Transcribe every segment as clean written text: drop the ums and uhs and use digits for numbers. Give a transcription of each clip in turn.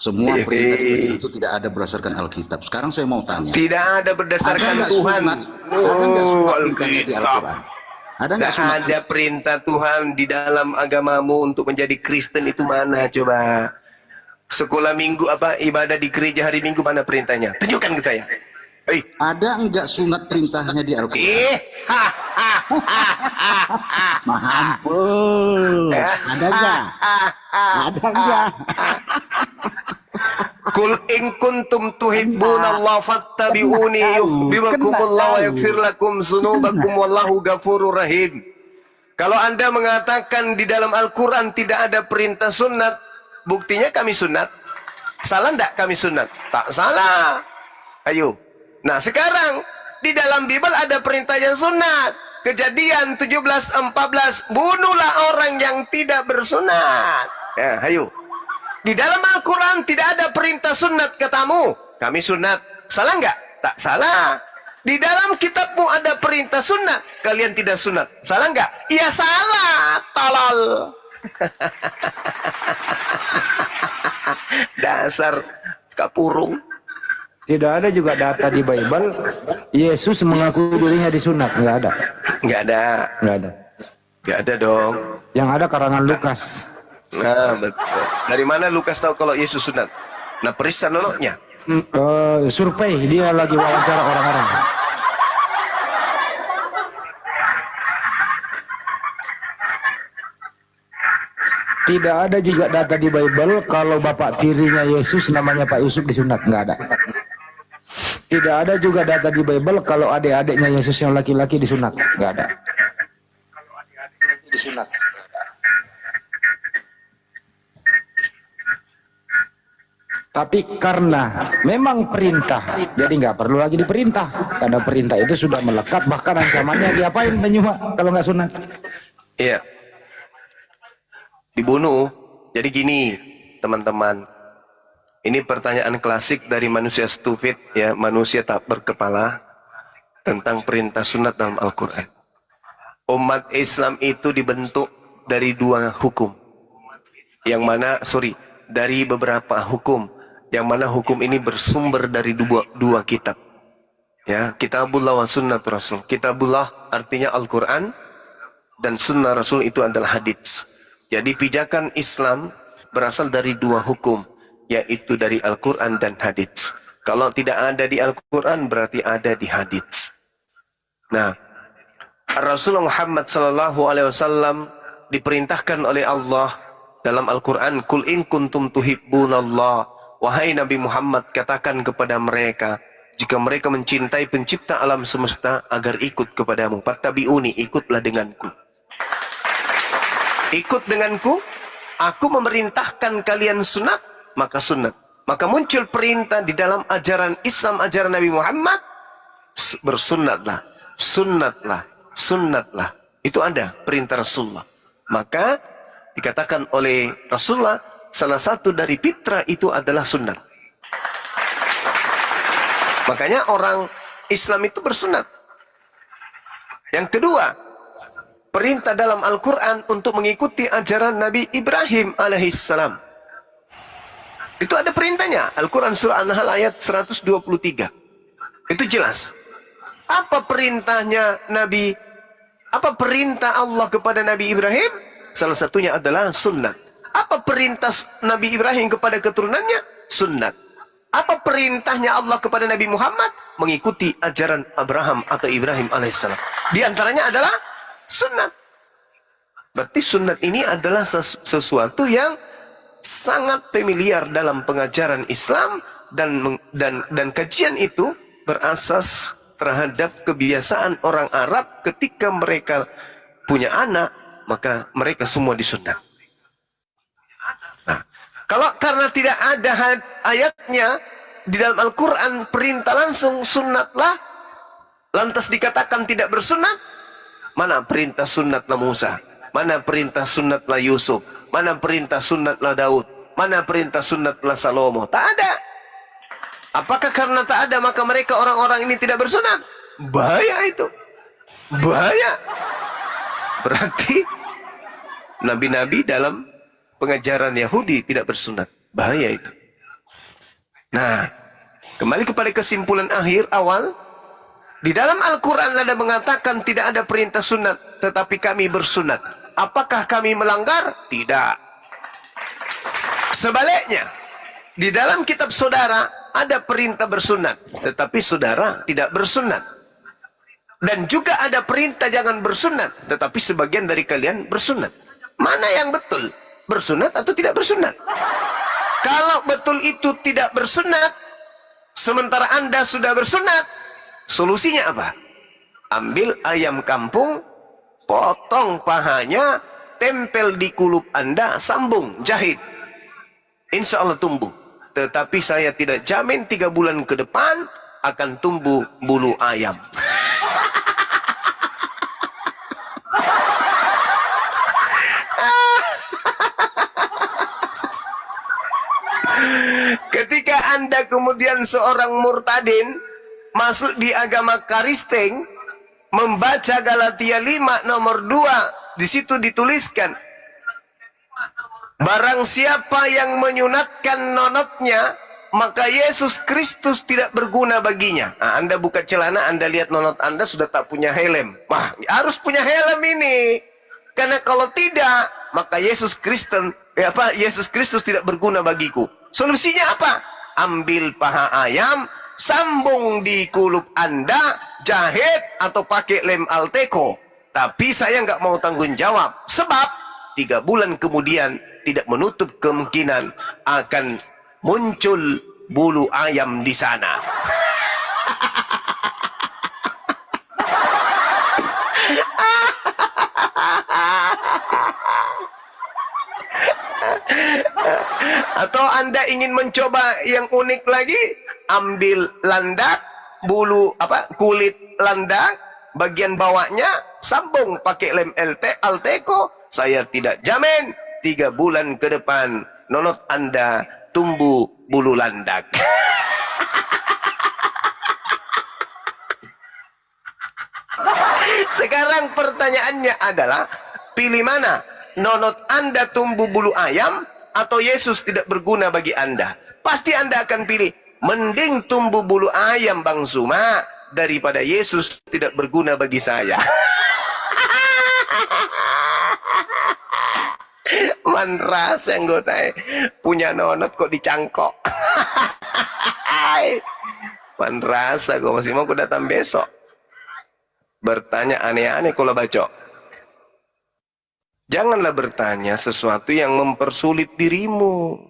Semua perintah itu tidak ada berdasarkan Alkitab. Sekarang saya mau tanya. Tidak ada berdasarkan Ada Tuhan. ada nggak sunat perintahnya di Al-Quran? Ada nggak sunat? Ada perintah Tuhan di dalam agamamu untuk menjadi Kristen itu mana coba? Sekolah minggu apa ibadah di gereja hari Minggu mana perintahnya? Tunjukkan ke saya. Ada nggak sunat perintahnya di Al-Quran? Mampus. Ada nggak? Ada nggak? Kul in kuntum tuhibbunallaha fattabi'uni yuhibbukumullahu wa yaghfir lakum dzunubakum wallahu ghafurur rahim. Kalau Anda mengatakan di dalam Al-Quran tidak ada perintah sunat, buktinya kami sunat. Salah enggak kami sunat? Tak salah. Ayo. Nah sekarang di dalam Bible ada perintah yang sunat. Kejadian 17:14, bunuhlah orang yang tidak bersunat. Ya, ayo. Di dalam Al-Quran tidak ada perintah sunat katamu. Kami sunat. Salah enggak? Tak salah. Di dalam kitabmu ada perintah sunat. Kalian tidak sunat. Salah enggak? Ya salah. Tolol. Dasar kapurung. Tidak ada juga data di Bible Yesus mengaku dirinya disunat. Nggak ada. Nggak ada. Nggak ada. Nggak ada dong. Yang ada karangan Lukas. Nah, betul. Dari mana Lukas tahu kalau Yesus sunat? Nah, periksa noloknya. Survei, dia lagi wawancara orang-orang. Tidak ada juga data di Bible kalau bapak tirinya Yesus namanya Pak Yusuf disunat. Nggak ada. Tidak ada juga data di Bible kalau adik-adiknya Yesus yang laki-laki disunat. Nggak ada. Disunat. Tapi karena memang perintah, jadi nggak perlu lagi diperintah. Karena perintah itu sudah melekat, bahkan ancamannya diapain penyumak kalau nggak sunat? Iya. Dibunuh. Jadi gini, teman-teman. Ini pertanyaan klasik dari manusia stupid, ya, manusia tak berkepala tentang perintah sunat dalam Al-Quran. Umat Islam itu dibentuk dari dua hukum. Yang mana, dari beberapa hukum. Yang mana hukum ini bersumber dari dua kitab. Ya, Kitabullah wa Sunnah Rasul. Kitabullah artinya Al-Quran, dan Sunnah Rasul itu adalah hadits. Jadi pijakan Islam berasal dari dua hukum, yaitu dari Al-Quran dan hadits. Kalau tidak ada di Al-Quran berarti ada di hadits. Nah, Rasulullah Muhammad SAW diperintahkan oleh Allah dalam Al-Quran, Kul in kuntum tuhibbunallah. Wahai Nabi Muhammad, katakan kepada mereka, jika mereka mencintai pencipta alam semesta, agar ikut kepadamu. Fattabi'uni, ikutlah denganku. Ikut denganku, aku memerintahkan kalian sunat, maka sunat. Maka muncul perintah di dalam ajaran Islam, ajaran Nabi Muhammad, bersunatlah, sunnatlah, sunnatlah. Itu ada perintah Rasulullah. Maka dikatakan oleh Rasulullah, salah satu dari fitrah itu adalah sunnat. Makanya orang Islam itu bersunat. Yang kedua, perintah dalam Al-Quran untuk mengikuti ajaran Nabi Ibrahim alaihissalam. Itu ada perintahnya. Al-Quran surah An-Nahl ayat 123. Itu jelas. Apa perintahnya Nabi? Apa perintah Allah kepada Nabi Ibrahim? Salah satunya adalah sunnat. Apa perintah Nabi Ibrahim kepada keturunannya? Sunnat. Apa perintahnya Allah kepada Nabi Muhammad? Mengikuti ajaran Abraham atau Ibrahim alaihissalam. Di antaranya adalah sunnat. Berarti sunnat ini adalah sesuatu yang sangat familiar dalam pengajaran Islam, dan kajian itu berasas terhadap kebiasaan orang Arab ketika mereka punya anak, maka mereka semua disunat. Nah, kalau karena tidak ada ayatnya di dalam Al-Quran perintah langsung sunnatlah, lantas dikatakan tidak bersunat. Mana perintah sunnatlah Musa? Mana perintah sunnatlah Yusuf? Mana perintah sunnatlah Daud? Mana perintah sunnatlah Salomo? Tak ada. Apakah karena tak ada maka mereka orang-orang ini tidak bersunat? Bahaya itu. Bahaya. Berarti nabi-nabi dalam pengajaran Yahudi tidak bersunat. Bahaya itu. Nah, kembali kepada kesimpulan akhir awal. Di dalam Al-Quran ada mengatakan tidak ada perintah sunat, tetapi kami bersunat. Apakah kami melanggar? Tidak. Sebaliknya, di dalam kitab saudara ada perintah bersunat, tetapi saudara tidak bersunat. Dan juga ada perintah jangan bersunat, tetapi sebagian dari kalian bersunat. Mana yang betul? Bersunat atau tidak bersunat? Kalau betul itu tidak bersunat, sementara Anda sudah bersunat, solusinya apa? Ambil ayam kampung, potong pahanya, tempel di kulup Anda, sambung, jahit. Insya Allah tumbuh. Tetapi saya tidak jamin 3 bulan ke depan akan tumbuh bulu ayam. Ketika Anda kemudian seorang murtadin masuk di agama Kristen, membaca Galatia 5 nomor 2, di situ dituliskan, barang siapa yang menyunatkan nonotnya, maka Yesus Kristus tidak berguna baginya. Nah, Anda buka celana, Anda lihat nonot Anda sudah tak punya helm. Wah, harus punya helm ini. Karena kalau tidak, maka Yesus Kristus tidak berguna bagiku. Solusinya apa? Ambil paha ayam, sambung di kulup Anda, jahit atau pakai lem Alteco. Tapi saya nggak mau tanggung jawab. Sebab 3 bulan kemudian tidak menutup kemungkinan akan muncul bulu ayam di sana. Atau Anda ingin mencoba yang unik lagi, ambil landak, bulu kulit landak, bagian bawahnya sambung pakai lem Alteco. Saya tidak jamin 3 bulan ke depan nonot Anda tumbuh bulu landak. Sekarang pertanyaannya adalah, pilih mana? Nonot Anda tumbuh bulu ayam atau Yesus tidak berguna bagi Anda? Pasti Anda akan pilih, mending tumbuh bulu ayam Bang Suma daripada Yesus tidak berguna bagi saya. Manras anggota punya nonot kok dicangkok. Manrasa kok masih mau datang besok. Bertanya aneh-aneh kalau baca. Janganlah bertanya sesuatu yang mempersulit dirimu.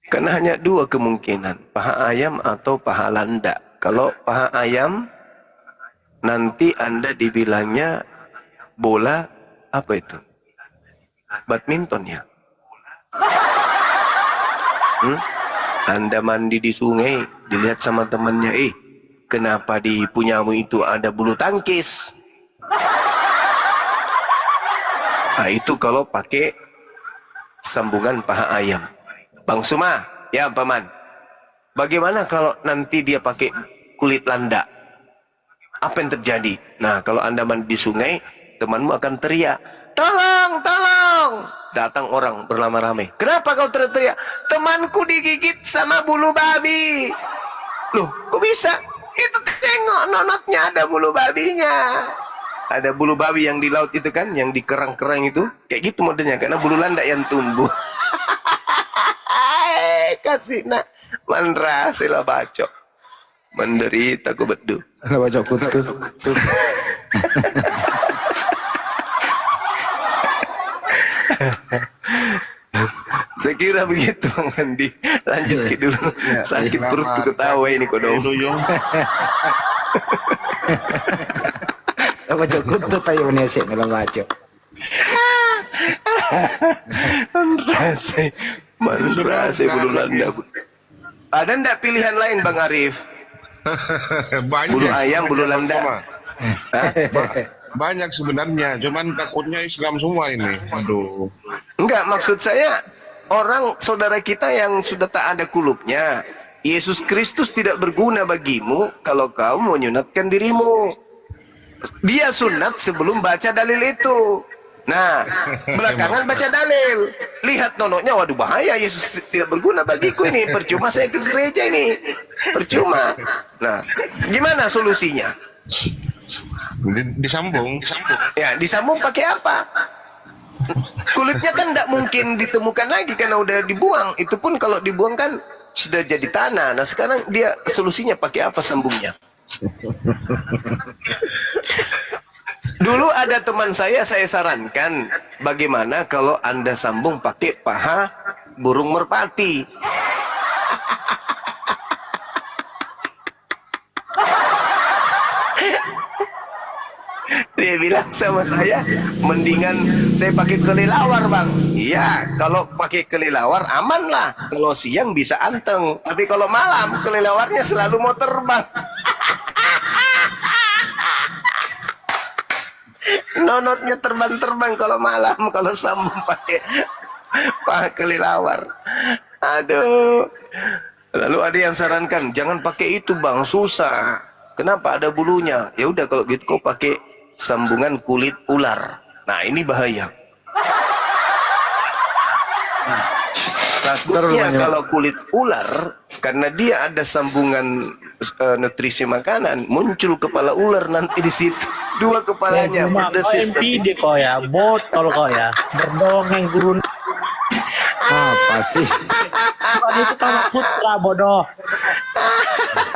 Karena hanya 2 kemungkinan, paha ayam atau paha landak. Kalau paha ayam, nanti Anda dibilangnya bola apa itu? Badminton ya. Anda mandi di sungai, dilihat sama temannya, kenapa di punyamu itu ada bulu tangkis? Nah, itu kalau pakai sambungan paha ayam. Bang Suma, ya Paman, bagaimana kalau nanti dia pakai kulit landak? Apa yang terjadi? Nah, kalau Anda mandi di sungai, temanmu akan teriak, tolong, tolong. Datang orang berlama-ramai. Kenapa kau teriak? Temanku digigit sama bulu babi. Loh, kok bisa? Itu tengok nonotnya ada bulu babinya. Ada bulu babi yang di laut itu kan, yang di kerang-kerang itu. Kayak gitu modelnya, karena bulu landak yang tumbuh. Kasih nak manra sila bacok. Menderita ku bedu. Lah bacok kutu. Saya kira begitu Bang Andi. Lanjut dulu. Ya, sakit perut ketawa ini kodong. Lah bacok kutu tayo nesek lah bacok. Manrase bulu landak. Ada ndak pilihan lain Bang Arif? Banyak. Bulu ayam, bulu landak. Banyak sebenarnya, cuman takutnya Islam semua ini. Aduh. Enggak, maksud saya orang saudara kita yang sudah tak ada kulupnya. Yesus Kristus tidak berguna bagimu kalau kau mau nyunatkan dirimu. Dia sunat sebelum baca dalil itu. Nah, belakangan baca dalil. Lihat nonoknya, waduh bahaya, Yesus tidak berguna bagiku ini. Percuma saya ke gereja ini. Percuma. Nah, gimana solusinya? Disambung. Ya, disambung pakai apa? Kulitnya kan tidak mungkin ditemukan lagi karena udah dibuang. Itu pun kalau dibuang kan sudah jadi tanah. Nah, sekarang dia solusinya pakai apa sambungnya? Dulu ada teman saya sarankan bagaimana kalau Anda sambung pakai paha burung merpati. Dia bilang sama saya, mendingan saya pakai kelelawar bang. Iya, kalau pakai kelelawar aman lah. Kalau siang bisa anteng, tapi kalau malam kelelawarnya selalu mau terbang. Nonotnya terbang-terbang kalau malam, kalau sambung pakai kelelawar. Aduh. Lalu ada yang sarankan, jangan pakai itu bang, susah. Kenapa? Ada bulunya. Ya udah kalau gitu kau pakai sambungan kulit ular. Nah ini bahaya. Takutnya kalau kulit ular, karena dia ada sambungan nutrisi makanan, muncul kepala ular nanti di situ. Dua kepalanya berdesis. MPD kok ya, botol kok ya, berdongeng gurun. Apa sih? Itu Kama Sutra bodoh.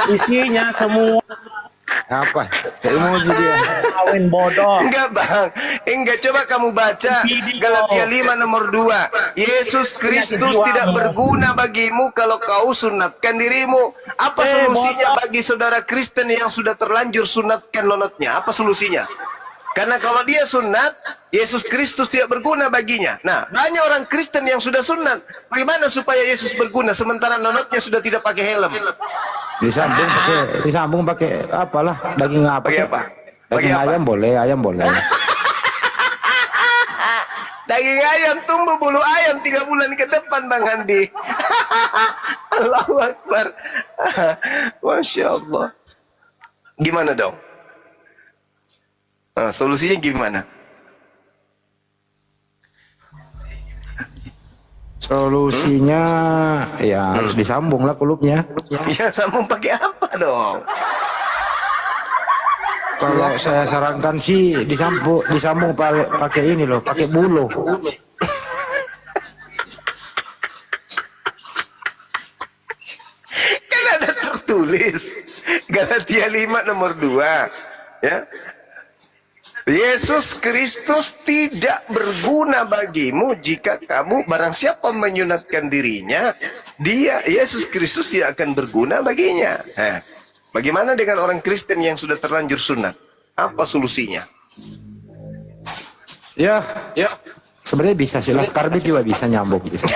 Isinya semua Apa? Emosi dia. kawin bodoh. Enggak bang, enggak, coba kamu baca Galatia 5 nomor 2. Yesus Kristus tidak berguna bagimu kalau kau sunatkan dirimu. Apa solusinya bagi saudara Kristen yang sudah terlanjur sunatkan nonotnya? Apa solusinya? Karena kalau dia sunat, Yesus Kristus tidak berguna baginya. Nah, banyak orang Kristen yang sudah sunat. Bagaimana supaya Yesus berguna sementara nonotnya sudah tidak pakai helm? Disambung pakai apalah, daging apa? Pakai apa? Daging ayam boleh, Daging ayam, tumbuh bulu ayam 3 bulan ke depan Bang Andi. Allahu Akbar. Masya Allah. Gimana dong? Nah, solusinya gimana? Solusinya ya harus disambung lah kulupnya. Ya sambung pakai apa dong? Kalau saya sarankan sih disambung pakai ini loh, pakai bulu. Kan ada tertulis Galatia 5 nomor 2, ya. Yesus Kristus tidak berguna bagimu jika kamu, barang siapa menyunatkan dirinya, Yesus Kristus tidak akan berguna baginya. Bagaimana dengan orang Kristen yang sudah terlanjur sunat? Apa solusinya? Ya, sebenarnya bisa sih, Laskar juga bisa nyambung gitu.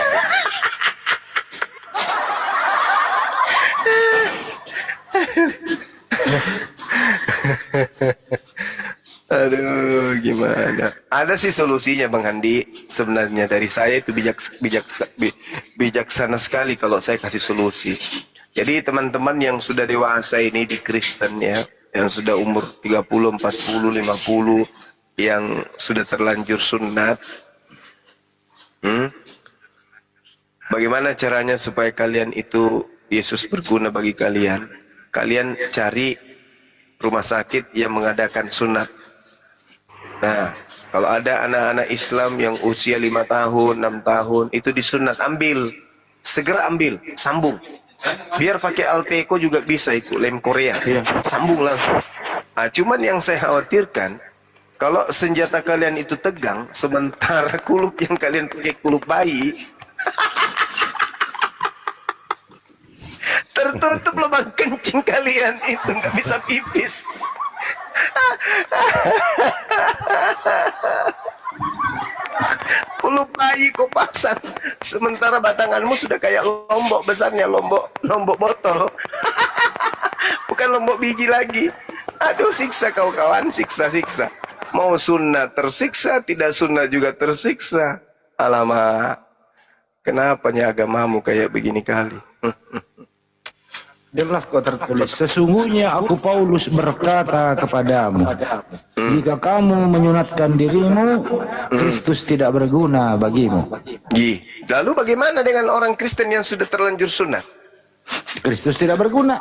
Aduh, gimana? Ada sih solusinya Bang Andi. Sebenarnya dari saya itu bijaksana sekali kalau saya kasih solusi. Jadi teman-teman yang sudah dewasa ini di Kristen ya, yang sudah umur 30, 40, 50, yang sudah terlanjur sunat, bagaimana caranya supaya kalian itu Yesus berguna bagi kalian? Kalian cari rumah sakit yang mengadakan sunat. Nah, kalau ada anak-anak Islam yang usia 5 tahun, 6 tahun, itu disunat, ambil. Segera ambil, sambung. Biar pakai Alteco juga bisa itu, lem Korea. Sambung langsung. Nah, cuman yang saya khawatirkan, kalau senjata kalian itu tegang, sementara kulup yang kalian pakai kulup bayi, tertutup lubang kencing kalian itu, nggak bisa pipis. Kulup bayi kau pasang, sementara batanganmu sudah kayak lombok besarnya, lombok botol. Bukan lombok biji lagi. Aduh, siksa kau kawan, siksa. Mau sunnah tersiksa, tidak sunnah juga tersiksa. Alamak, kenapanya agamamu kayak begini kali? Jelas kok tertulis, sesungguhnya aku Paulus berkata kepadamu, jika kamu menyunatkan dirimu, Kristus tidak berguna bagimu. Lalu bagaimana dengan orang Kristen yang sudah terlanjur sunat? Kristus tidak berguna.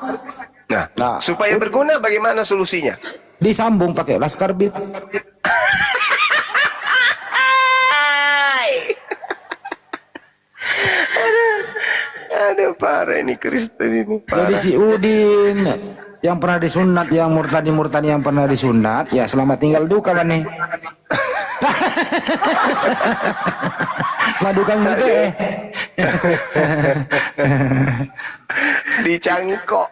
Nah, supaya berguna bagaimana solusinya? Disambung pakai laskar bit. Ada parah ini Kristen ini. Jadi si Udin yang pernah disunat, yang murtadi yang pernah disunat, ya selamat tinggal duka kan nih. Madukan gitu Dicangkok.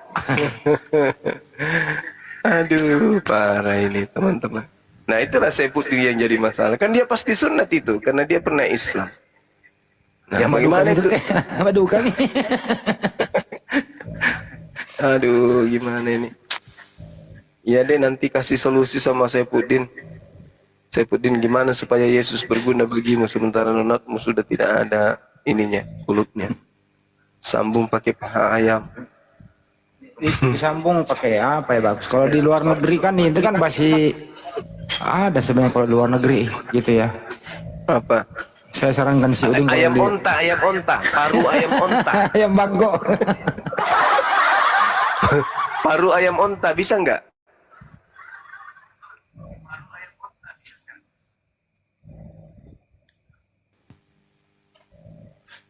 Aduh, parah ini teman-teman. Nah, itulah Saifuddin yang jadi masalah. Kan dia pasti sunat itu karena dia pernah Islam. Nah, ya, bagaimana itu? Madukan nih. Aduh, gimana ini? Ya deh, nanti kasih solusi sama Saifuddin. Saifuddin, gimana supaya Yesus berguna bagimu sementara nonatmu sudah tidak ada ininya, kulitnya. Sambung pakai paha ayam. Disambung pakai apa ya bagus? Kalau di luar negeri kan itu kan masih ada sebenarnya kalau di luar negeri gitu ya. Apa? Saya sarankan si Udin ayam onta, paru ayam onta. Ayam bangkok. Paru ayam onta bisa nggak?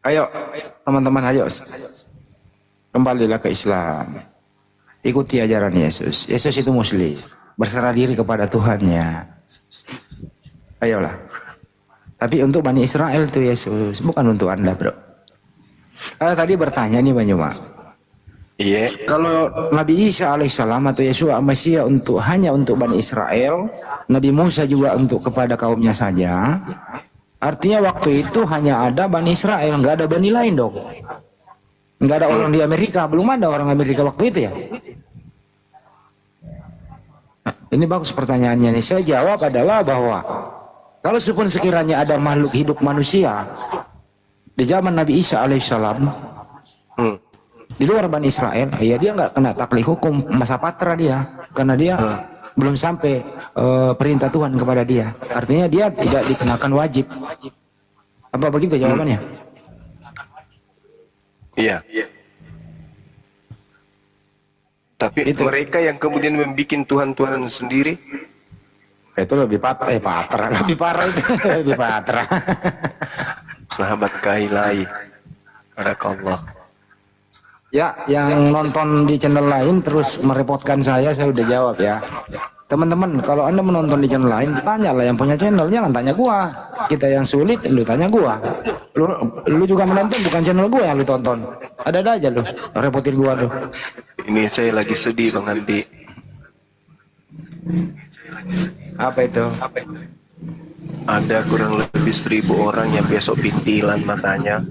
Ayo teman-teman, ayo kembalilah ke Islam. Ikuti ajaran Yesus. Yesus itu Muslim, berserah diri kepada Tuhannya. Ayolah. Tapi untuk Bani Israel itu Yesus, bukan untuk Anda, bro. Tadi bertanya nih Banyuma. Iya. Kalau Nabi Isa alaihissalam atau Yesua Mesias hanya untuk Bani Israel, Nabi Musa juga untuk kepada kaumnya saja. Artinya waktu itu hanya ada Bani Israel, nggak ada Bani lain dong. Nggak ada orang di Amerika, belum ada orang Amerika waktu itu ya. Nah, ini bagus pertanyaannya nih. Saya jawab adalah bahwa kalau pun sekiranya ada makhluk hidup manusia di zaman Nabi Isa alaihissalam, di luar Bani Israel, ya dia nggak kena taklif hukum masa patra dia, karena dia belum sampai perintah Tuhan kepada dia. Artinya dia tidak dikenakan wajib. Apa begitu jawabannya? Iya. Tapi itu mereka yang kemudian membuat Tuhan-Tuhan sendiri. Itu lebih patra, lebih parah itu, lebih patra. Sahabat Kailai, barakallah. Ya, yang nonton di channel lain terus merepotkan saya udah jawab ya. Teman-teman, kalau Anda menonton di channel lain, tanyalah yang punya channel, jangan tanya gua. Kita yang sulit, lu tanya gua. Lu juga menonton, bukan channel gua yang lu tonton. Ada aja lu, repotin gua lu. Ini saya lagi sedih Bang Andi. Apa itu? Ada kurang lebih 1000 orang yang besok bintilan matanya.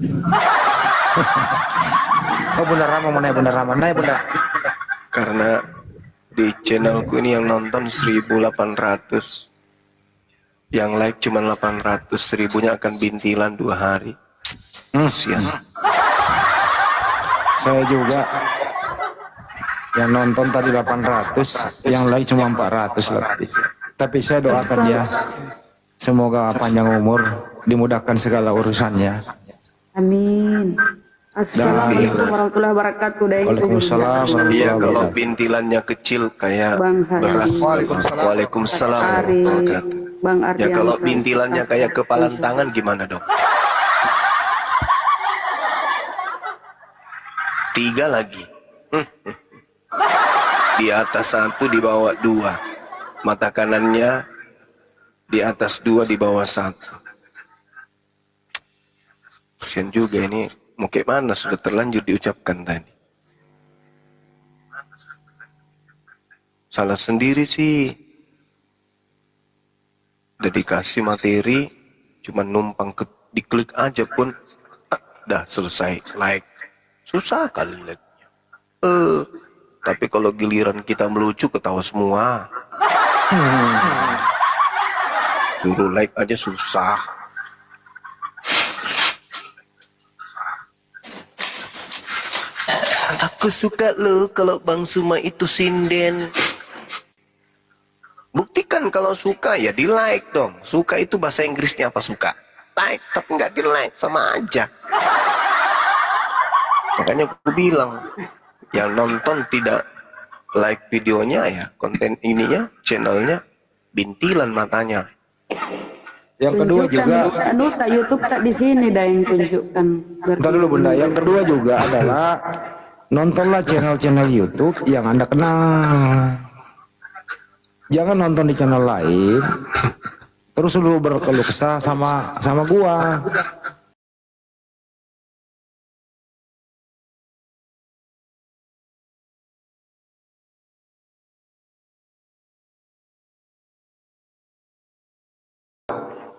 Oh, Bunda Rama, mana ya Bunda Rama? Nah, ya Bunda. Karena di channelku ini yang nonton 1800, yang like cuma 800, 1000-nya akan bintilan 2 hari. Sian. Saya juga yang nonton tadi 800, yang like cuma 400 lebih. Tapi saya doakan dia, semoga panjang umur, dimudahkan segala urusannya. Amin. Assalamualaikum warahmatullahi wabarakatuh. Waalaikumsalam. Iya, kalau bintilannya kecil kayak beras. Waalaikumsalam. Bang Ardi. Ya kalau bintilannya kayak kepalan tangan gimana dong? 3 lagi. Di atas 1, di bawah 2. Mata kanannya di atas 2, di bawah 1. Kasian juga ini. Mau kayak mana sudah terlanjur diucapkan tadi. Salah sendiri sih. Udah dikasih materi, cuma numpang diklik aja pun, dah selesai like. Susah kali like-nya. Tapi kalau giliran kita melucu ketawa semua. Suruh like aja susah. Aku suka lo kalau Bang Suma itu sinden. Buktikan kalau suka ya di like dong. Suka itu bahasa Inggrisnya apa suka? Like tapi nggak di like, sama aja. Makanya aku bilang yang nonton tidak like videonya ya konten ininya, channelnya bintilan matanya. Yang kedua juga, Anu tak YouTube tak di sini dah yang tunjukkan. bentar dulu Bunda. Yang kedua juga adalah nontonlah channel-channel YouTube yang Anda kenal. Jangan nonton di channel lain. Terus dulu berkeluh kesah sama gua.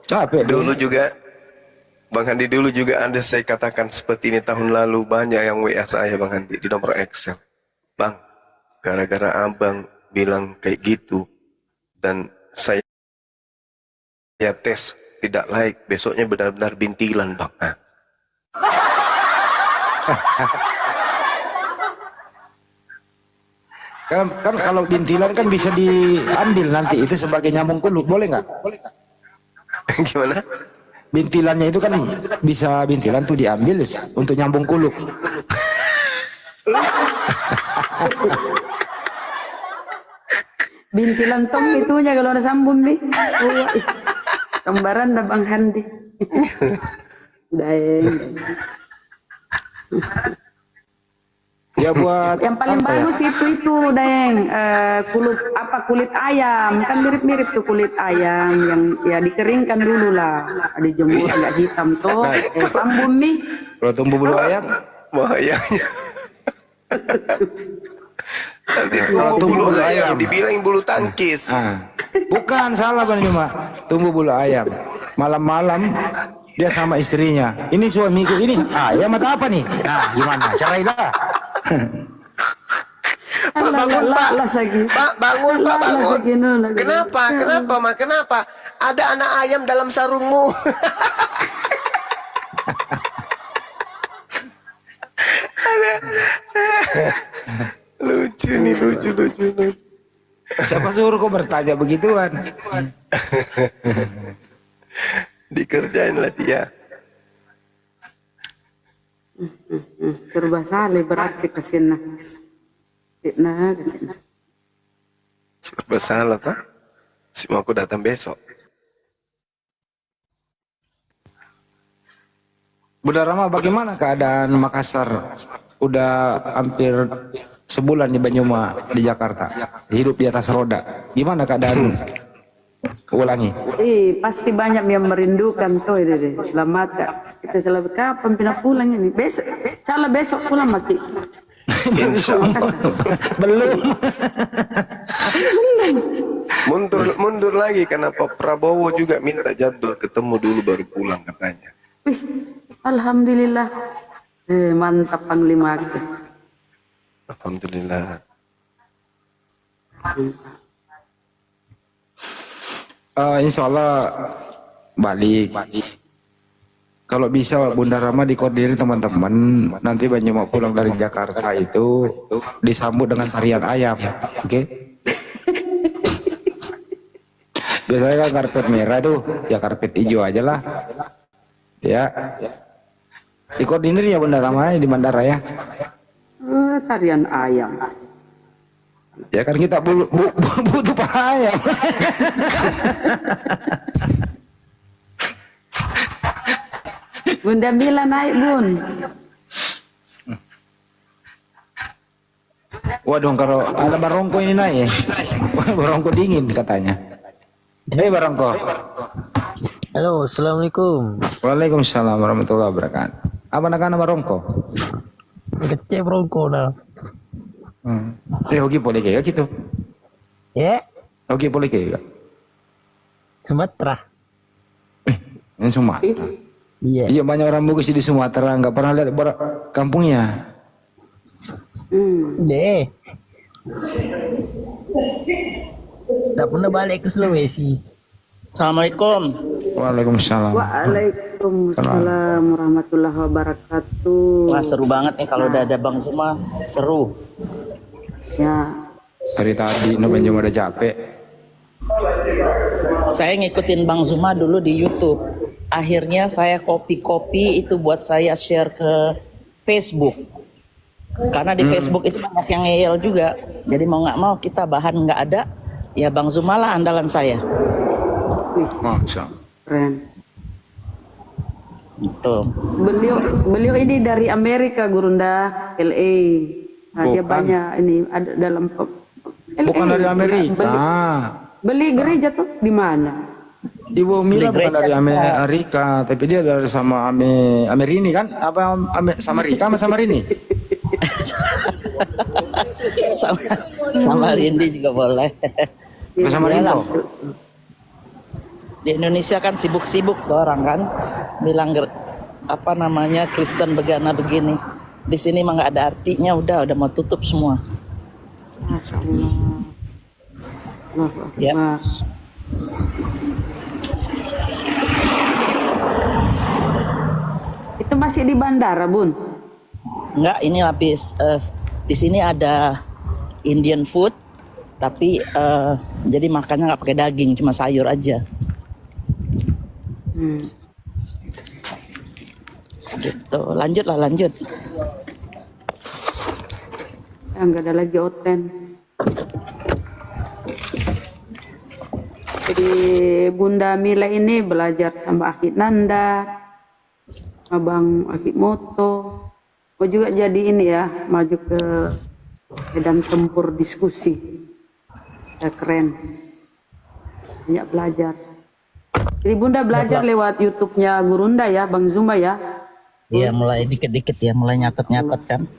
Capek Dulu dulu. juga Bang Handi dulu juga ada saya katakan seperti ini tahun lalu, banyak yang WA saya Bang Handi di nomor Excel. Bang, gara-gara abang bilang kayak gitu dan saya tes tidak like, besoknya benar-benar bintilan Bang. Nah, Kan kalau bintilan kan bisa diambil nanti itu sebagai nyambung kulit, boleh nggak? gimana? Bintilannya itu kan bisa bintilan tuh diambil untuk nyambung kuluk. Bintilan tong itunya kalau ada sambung bi. Oh, kembaran dah Bang Handi. Daeng. Ya buat Yang paling apa ya? bagus itu Daeng, kulit ayam, kan mirip-mirip tuh kulit ayam yang ya dikeringkan dulu lah, dijemur agak hitam tuh, sambung nih. Kalau tumbuh bulu ayam, Bahayanya. Nanti Kalau tumbuh bulu tumbuh bulu ayam, ayam. dibilang bulu tangkis. bukan salah Bang cuma tumbuh bulu ayam. Malam-malam dia sama istrinya. Ini suamiku ini ayam atau apa nih? Nah, gimana? Cerailah. Pak, bangun Pak. Pak, bangun Pak, bangun. Kenapa? Kenapa Ma? Kenapa? Ada anak ayam dalam sarungmu. Lucu nih, lucu. Siapa suruh kau bertanya begituan? Dikerjain lah dia. Serba salah berarti kesina. Fitnah. Serba salah Pak. Si mau aku datang besok. Bunda Rama, bagaimana keadaan Makassar? Udah hampir sebulan di Banyuma di Jakarta, hidup di atas roda. Gimana keadaan? Ulangi. Pasti banyak yang merindukan tuh deh. Selamat Kak. Kita selamat kapan pindah pulang ini? Besok, salah besok pulang mati. Insya Allah. Belum. Mundur lagi karena Pak Prabowo juga minta jadwal ketemu dulu baru pulang katanya. Alhamdulillah. Mantap Panglima. Alhamdulillah. Insya Allah balik. Kalau bisa Bunda Rama dikoordinir teman-teman, nanti Banyuma pulang dari Jakarta itu disambut dengan tarian ayam, oke? Biasanya kan karpet merah tuh, ya karpet hijau aja lah, ya. Dikoordinir ya Bunda Rama di bandara ya. Tarian ayam. Ya kan kita butuh ayam. Bunda Mila naik Bun. Waduh, kalau ada barongko ini naik ya. Barongko dingin katanya. Hei barongko. Halo, assalamualaikum. Waalaikumsalam warahmatullahi wabarakatuh. Apa nak barongko? Kecil bronco dah. Hoki boleh kayak gitu. Ya, Hoki boleh kayak. Sumatera. Yang Sumatera. Iya. Iya, banyak orang bagus di Sumatera, nggak pernah lihat kampungnya. Deh. Tak pernah balik ke Sulawesi. Assalamualaikum. Waalaikumsalam. Waalaikumsalam warahmatullahi wabarakatuh. Wah, seru banget nih kalau udah ada Bang Zuma. Seru. Ya, Dari tadi no Banjum udah capek. Saya ngikutin Bang Zuma dulu di YouTube. Akhirnya saya copy itu buat saya share ke Facebook. Karena di Facebook itu banyak yang ngeyel juga. Jadi mau nggak mau kita bahan nggak ada, ya Bang Zuma lah andalan saya. Masa. keren. Itu. Beliau ini dari Amerika, Gurunda, LA. Nah, dia Bukan. banyak ini ada dalam LA. Bukan dari Amerika. Beli gereja tuh di mana? Ibu Mila bukan gereja. dari Amerika, tapi dia dari sama Amerini kan? Apa sama Rika sama Samarini? sama Rindi juga boleh. Apa sama Rinto? Di Indonesia kan sibuk-sibuk tuh orang kan bilang apa namanya Kristen begana begini. Di sini mah nggak ada artinya, udah mau tutup semua. Masya Allah. Ya. Wah. Itu masih di bandara, Bun? Enggak, ini lapis di sini ada Indian food, tapi jadi makannya nggak pakai daging, cuma sayur aja. Gitu. Lanjut. Ya, nggak ada lagi oten. Jadi Bunda Mila ini belajar sama Akhi Nanda, Abang Akhi Moto. Mau juga jadi ini ya, maju ke medan tempur diskusi. Ya, keren. Banyak belajar. Jadi Bunda belajar lewat YouTube-nya Gurunda ya, Bang Zuma ya. Iya, mulai dikit-dikit ya, mulai nyatet kan.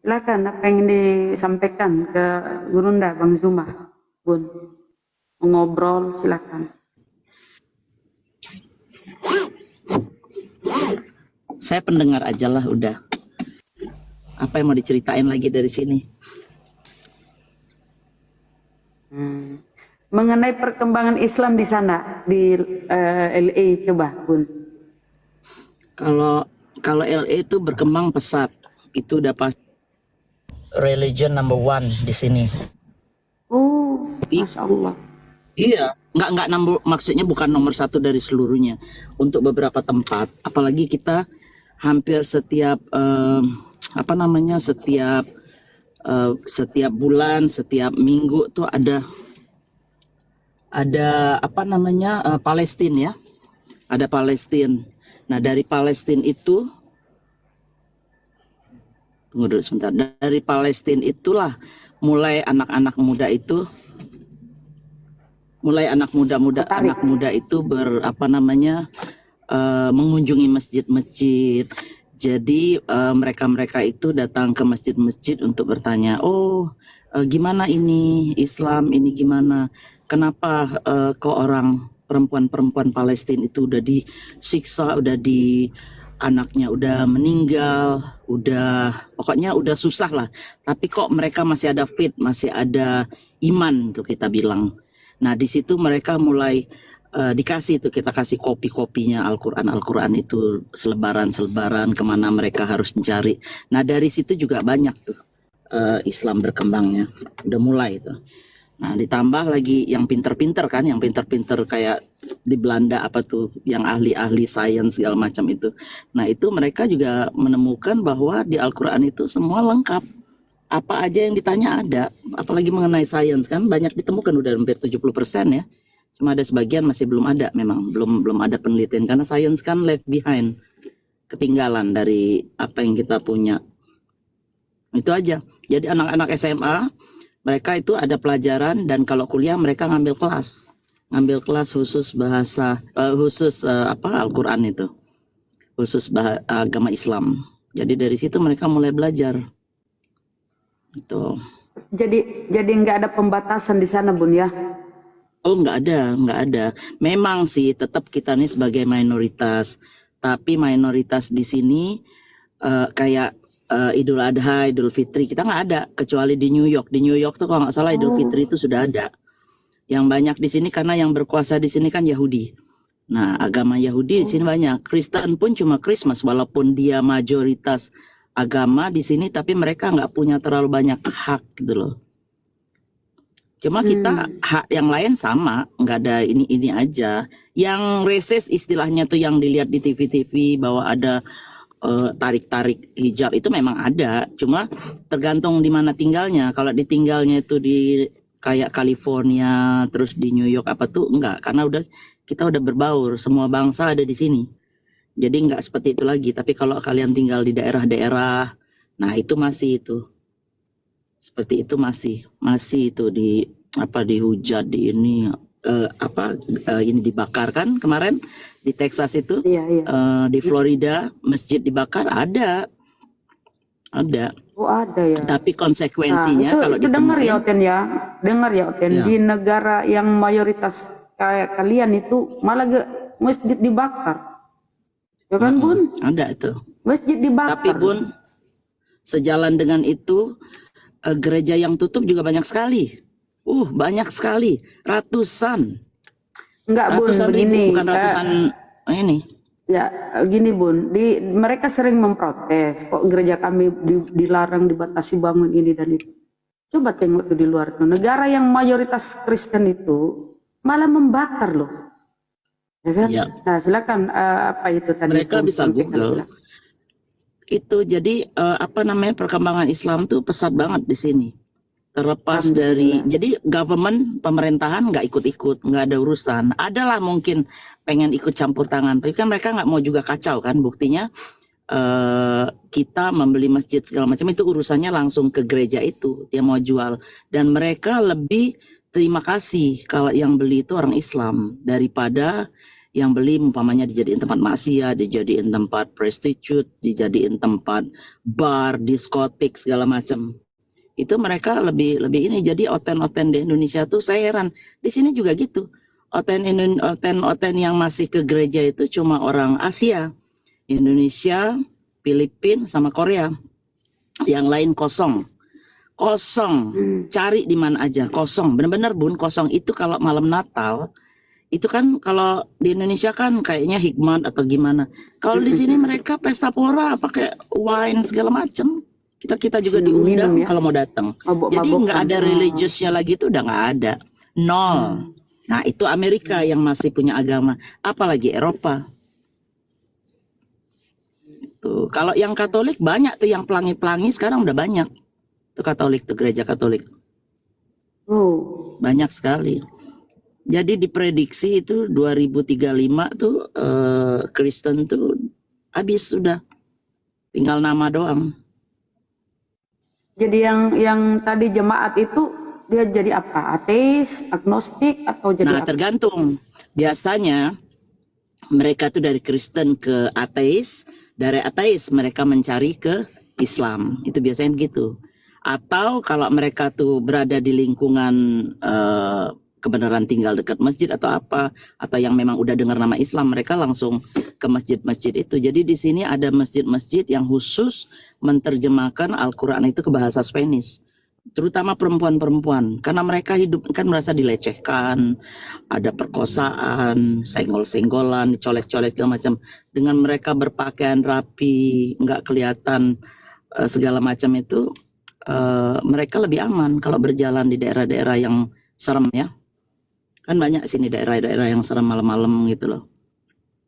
Silakan apa yang disampaikan ke Gurunda, Bang Zuma, Bun. Ngobrol silakan. Saya pendengar aja lah udah. Apa yang mau diceritain lagi dari sini? Mengenai perkembangan Islam di sana di LA coba, Bun. Kalau LA itu berkembang pesat. Itu udah pas religion number one di sini. Oh, Masya Allah. Iya, nggak maksudnya bukan nomor satu dari seluruhnya. Untuk beberapa tempat, apalagi kita hampir setiap setiap bulan, setiap minggu tuh ada Palestina ya, ada Palestina. Nah dari Palestina itu tunggu dulu sebentar. Dari Palestina itulah mulai anak muda itu mengunjungi masjid-masjid. Jadi mereka itu datang ke masjid-masjid untuk bertanya, gimana ini Islam ini gimana? Kenapa kok orang perempuan Palestina itu udah disiksa, anaknya udah meninggal, pokoknya udah susah lah. Tapi kok mereka masih ada faith, masih ada iman tuh kita bilang. Nah di situ mereka mulai dikasih tuh, kita kasih kopi-kopinya Al-Quran itu selebaran kemana mereka harus mencari. Nah dari situ juga banyak tuh Islam berkembangnya, udah mulai tuh. Nah ditambah lagi yang pinter-pinter kan, yang pinter-pinter kayak di Belanda apa tuh, yang ahli-ahli sains segala macam itu. Nah itu mereka juga menemukan bahwa di Al-Quran itu semua lengkap. Apa aja yang ditanya ada, apalagi mengenai sains kan banyak ditemukan, udah hampir 70% ya. Cuma ada sebagian masih belum ada, memang belum ada penelitian karena sains kan left behind, ketinggalan dari apa yang kita punya. Itu aja. Jadi anak-anak SMA mereka itu ada pelajaran, dan kalau kuliah mereka ngambil kelas khusus bahasa Al-Quran itu, khusus agama Islam. Jadi dari situ mereka mulai belajar. Itu. Jadi nggak ada pembatasan di sana, Bun ya? Oh nggak ada. Memang sih tetap kita nih sebagai minoritas, tapi minoritas di sini kayak Idul Adha, Idul Fitri kita nggak ada kecuali di New York. Di New York tuh kalau nggak salah Idul Fitri itu sudah ada. Yang banyak di sini karena yang berkuasa di sini kan Yahudi. Nah, agama Yahudi di sini banyak. Kristen pun cuma Christmas, walaupun dia mayoritas agama di sini, tapi mereka nggak punya terlalu banyak hak gitu loh. Cuma kita hak yang lain sama, nggak ada ini aja. Yang reses istilahnya tuh yang dilihat di TV-TV bahwa ada tarik-tarik hijab itu memang ada. Cuma tergantung di mana tinggalnya. Kalau ditinggalnya itu di kayak California, terus di New York apa tuh enggak, karena kita udah berbaur, semua bangsa ada di sini. Jadi enggak seperti itu lagi. Tapi kalau kalian tinggal di daerah-daerah, nah itu masih itu. Seperti itu masih itu dihujat di ini ini dibakar kan kemarin di Texas itu. Iya. Di Florida masjid dibakar ada. Oh ada ya. Tapi konsekuensinya kalau itu dengar ya ditemuin, Oten ya, Ya. di negara yang mayoritas kayak kalian itu malah masjid dibakar. Ya kan Bun? ada itu. Masjid dibakar. Tapi Bun, sejalan dengan itu gereja yang tutup juga banyak sekali. Banyak sekali, ratusan. Enggak Bun, Ratusan begini. ribu, bukan ratusan ini. Ya, gini Bun, mereka sering memprotes, kok gereja kami dilarang, dibatasi bangun ini dan itu. Coba tengok tuh di luar tuh, negara yang mayoritas Kristen itu malah membakar loh. Ya kan? Ya. Nah, silakan apa itu tadi? Mereka Bun, bisa sampaikan, Google. silakan. Itu jadi perkembangan Islam tuh pesat banget di sini. Terlepas dari, jadi government, pemerintahan nggak ikut-ikut, nggak ada urusan. Adalah mungkin pengen ikut campur tangan, tapi kan mereka nggak mau juga kacau kan. Buktinya kita membeli masjid segala macam itu urusannya langsung ke gereja itu, dia mau jual. Dan mereka lebih terima kasih kalau yang beli itu orang Islam daripada yang beli umpamanya dijadiin tempat maksiat, dijadiin tempat prostitute, dijadiin tempat bar, diskotik segala macam. Itu mereka lebih ini. Jadi oten-oten di Indonesia tuh saya heran. Di sini juga gitu. Oten yang masih ke gereja itu cuma orang Asia, Indonesia, Filipina sama Korea. Yang lain kosong. Cari di mana aja kosong. Benar-benar Bun, kosong. Itu kalau malam Natal itu kan kalau di Indonesia kan kayaknya hikmat atau gimana. Kalau di sini mereka pesta pora pakai wine segala macam. Kita juga diundang ya? kalau mau datang. Jadi nggak ada religiusnya lagi itu udah nggak ada, nol. Nah itu Amerika yang masih punya agama, apalagi Eropa. Tuh kalau yang Katolik banyak tuh yang pelangi-pelangi sekarang udah banyak. Tuh Katolik tuh gereja Katolik. Banyak sekali. Jadi diprediksi itu 2035 tuh Kristen tuh habis sudah, tinggal nama doang. Jadi yang tadi jemaat itu dia jadi apa? Ateis, agnostik atau jadi apa? Tergantung. Biasanya mereka tuh dari Kristen ke ateis, dari ateis mereka mencari ke Islam. Itu biasanya begitu. Atau kalau mereka tuh berada di lingkungan kebenaran tinggal dekat masjid atau apa, atau yang memang udah dengar nama Islam, mereka langsung ke masjid-masjid itu. Jadi di sini ada masjid-masjid yang khusus menerjemahkan Al-Quran itu ke bahasa Spanish, terutama perempuan-perempuan, karena mereka hidup kan merasa dilecehkan, ada perkosaan, senggol-senggolan, dicolek-colek segala macam. Dengan mereka berpakaian rapi, nggak kelihatan segala macam itu, mereka lebih aman kalau berjalan di daerah-daerah yang serem ya. Kan banyak sini daerah-daerah yang serem malam-malam gitu loh.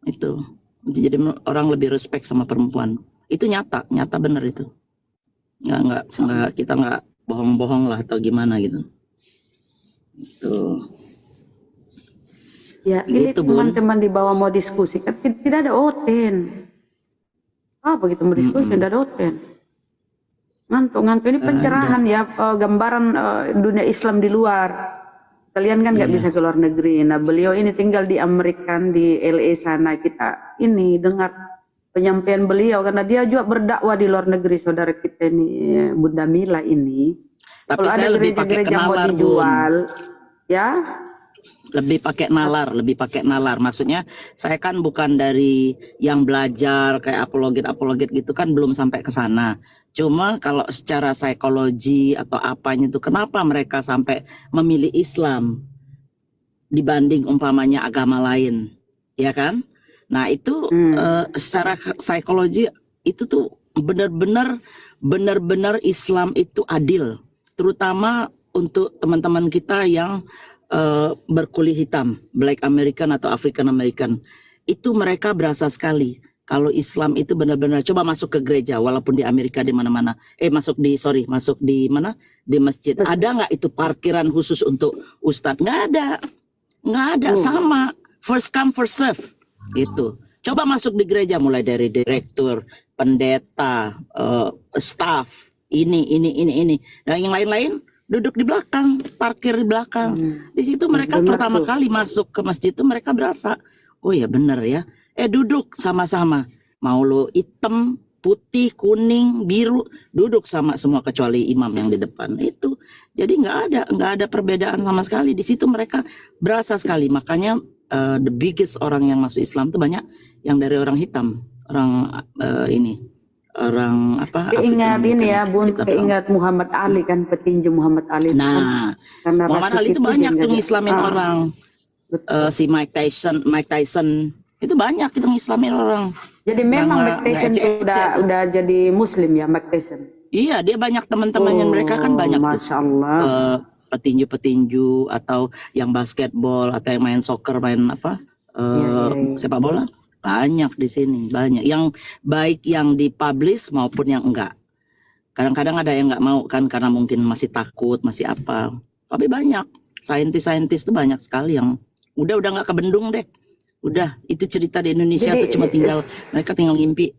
Itu. Jadi orang lebih respect sama perempuan. Itu nyata bener itu. Nggak kita nggak bohong-bohong lah atau gimana gitu. Itu. Ya, ini Gitu, teman-teman di bawah mau diskusi, kan tidak ada Oten. Begitu mau diskusi tidak ada Oten. Ngantuk ini pencerahan ya, gambaran dunia Islam di luar. Kalian kan nggak bisa ke luar negeri. Nah beliau ini tinggal di Amerika, di LA sana. Kita ini dengar penyampaian beliau karena dia juga berdakwah di luar negeri, saudara kita ini Bunda Mila ini. Tapi kalau saya ada lebih pakai gereja-gereja mau kenalar, dijual, ya lebih pakai nalar. Maksudnya saya kan bukan dari yang belajar kayak apologet gitu kan, belum sampai ke sana. Cuma kalau secara psikologi atau apanya itu kenapa mereka sampai memilih Islam dibanding umpamanya agama lain, ya kan? Nah itu secara psikologi itu tuh benar-benar Islam itu adil, terutama untuk teman-teman kita yang berkulit hitam, Black American atau African American. Itu mereka berasa sekali kalau Islam itu benar-benar. Coba masuk ke gereja, walaupun di Amerika di mana-mana, masuk di mana, di masjid. Ada nggak itu parkiran khusus untuk ustadz? Nggak ada, sama, first come first serve itu. Coba masuk di gereja, mulai dari direktur, pendeta, staff, ini. Nah yang lain-lain duduk di belakang, parkir di belakang. Di situ mereka pertama kali masuk ke masjid itu mereka berasa, oh ya benar ya. Duduk sama-sama, mau lo hitam, putih, kuning, biru, duduk sama semua kecuali imam yang di depan itu. Jadi nggak ada perbedaan sama sekali. Di situ mereka berasa sekali. Makanya the biggest orang yang masuk Islam itu banyak yang dari orang hitam, orang orang apa? Keingat ini ya, Bun, keingat Muhammad Ali kan, petinju Muhammad Ali. Nah, karena Muhammad Ali itu banyak tuh ngislamin orang. Si Mike Tyson itu banyak itu ngislamin orang. Jadi memang Mike Tyson udah jadi Muslim ya, Mike Tyson. Iya, dia banyak teman-temannya, mereka kan banyak Masya Allah. Petinju-petinju atau yang basketball atau yang main soccer, main apa sepak bola, banyak di sini, banyak yang baik yang dipublish maupun yang enggak. Kadang-kadang ada yang enggak mau kan karena mungkin masih takut, masih apa. Tapi banyak saintis-saintis itu banyak sekali yang udah nggak kebendung deh. Udah, itu cerita di Indonesia. Jadi, tuh cuma mereka tinggal ngimpi.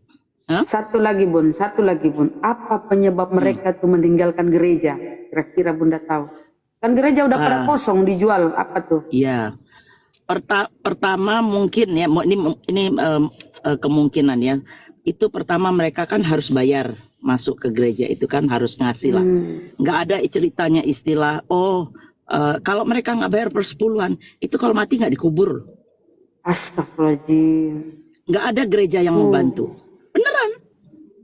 Satu lagi Bun. Apa penyebab mereka tuh meninggalkan gereja? Kira-kira Bunda tahu? Kan gereja udah pada kosong, dijual, apa tuh? Iya. Pertama mungkin ya, ini kemungkinan ya. Itu pertama mereka kan harus bayar masuk ke gereja, itu kan harus ngasih lah. Nggak ada ceritanya istilah, kalau mereka nggak bayar persepuluhan, itu kalau mati nggak dikubur. Astagfirullahaladzim. Nggak ada gereja yang membantu.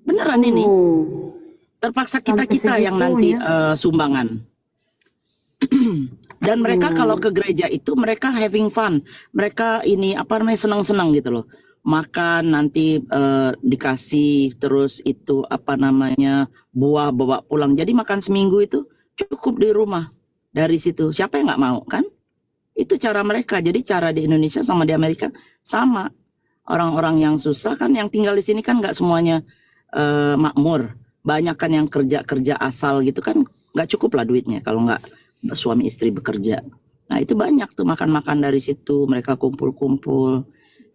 Beneran ini. Terpaksa kita yang nanti sumbangan. Dan mereka kalau ke gereja itu mereka having fun. Mereka ini senang-senang gitu loh. Makan nanti dikasih, terus itu buah bawa pulang. Jadi makan seminggu itu cukup di rumah. Dari situ siapa yang nggak mau kan? Itu cara mereka. Jadi cara di Indonesia sama di Amerika sama. Orang-orang yang susah kan, yang tinggal di sini kan nggak semuanya makmur. Banyak kan yang kerja asal gitu kan, nggak cukup lah duitnya kalau nggak suami istri bekerja. Nah itu banyak tuh makan-makan dari situ. Mereka kumpul-kumpul.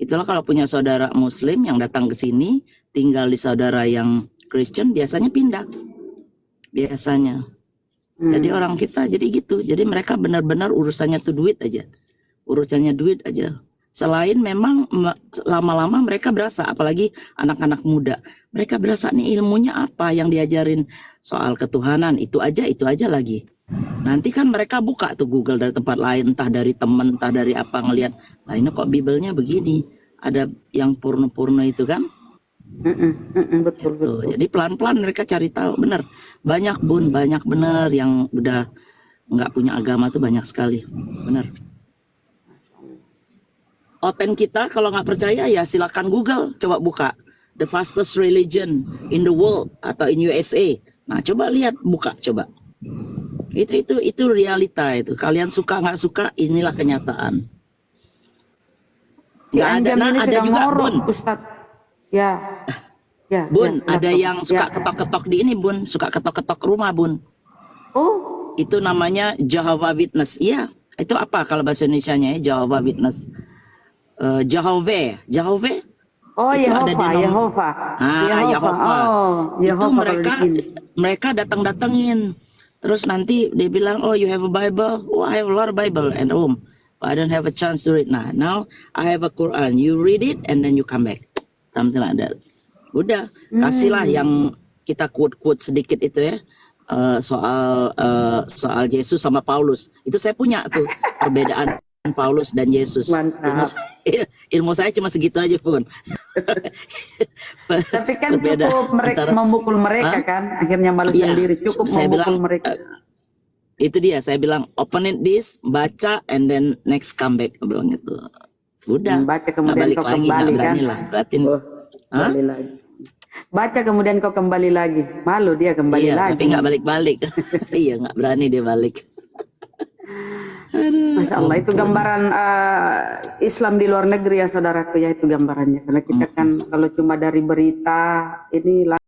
Itulah kalau punya saudara Muslim yang datang ke sini, tinggal di saudara yang Kristen, biasanya pindah. Biasanya. Jadi orang kita jadi gitu. Jadi mereka benar-benar urusannya tuh duit aja. Selain memang lama-lama mereka berasa, apalagi anak-anak muda. Mereka berasa nih ilmunya apa yang diajarin soal ketuhanan. Itu aja lagi. Nanti kan mereka buka tuh Google dari tempat lain. Entah dari teman, entah dari apa, ngelihat. Nah ini kok Bibelnya begini. Ada yang purno-purno itu kan. Betul. Jadi pelan-pelan mereka cari tahu. Bener, banyak Bun, banyak bener yang udah nggak punya agama tuh banyak sekali. Bener. Oten kita kalau nggak percaya ya silakan Google, coba buka the fastest religion in the world atau in USA. Nah coba lihat, buka coba. Itu realita itu. Kalian suka nggak suka, inilah kenyataan. Nggak ada, ada juga Bun. Ustadz. Ya. Bun, ada yang suka ketok-ketok di ini, Bun. Suka ketok-ketok rumah, Bun. Oh. Itu namanya Jehovah Witness. Iya, itu apa kalau bahasa Indonesianya ya, Jehovah Witness. Jehovah. Oh, Yehova. Yehova. Itu mereka datang-datengin. Terus nanti dia bilang, oh you have a Bible? Oh I have a lot of Bible at home. But I don't have a chance to read. Nah, now I have a Quran. You read it and then you come back. Something like that. Udah, kasihlah yang kita quote sedikit itu ya, soal Yesus sama Paulus. Itu saya punya tuh perbedaan Paulus dan Yesus. Mantap. Ilmu saya cuma segitu aja pun. Tapi kan Berbeda cukup mereka antara- memukul mereka Hah? kan, akhirnya malu Iya, sendiri. Cukup saya memukul bilang, mereka. Itu dia, saya bilang open it this, baca, and then next come back. Saya bilang gitu. Udah. Baca nggak kemudian balik kau lagi, kembali nggak kan. berani lah. Berarti, Oh, Hah? kembali lagi. Baca kemudian kau kembali lagi. Malu dia kembali iya, lagi. tapi nggak balik-balik. Iya, nggak berani dia balik. Masya Allah, itu gambaran Islam di luar negeri ya saudaraku ya, itu gambarannya. Karena kita kan kalau cuma dari berita ini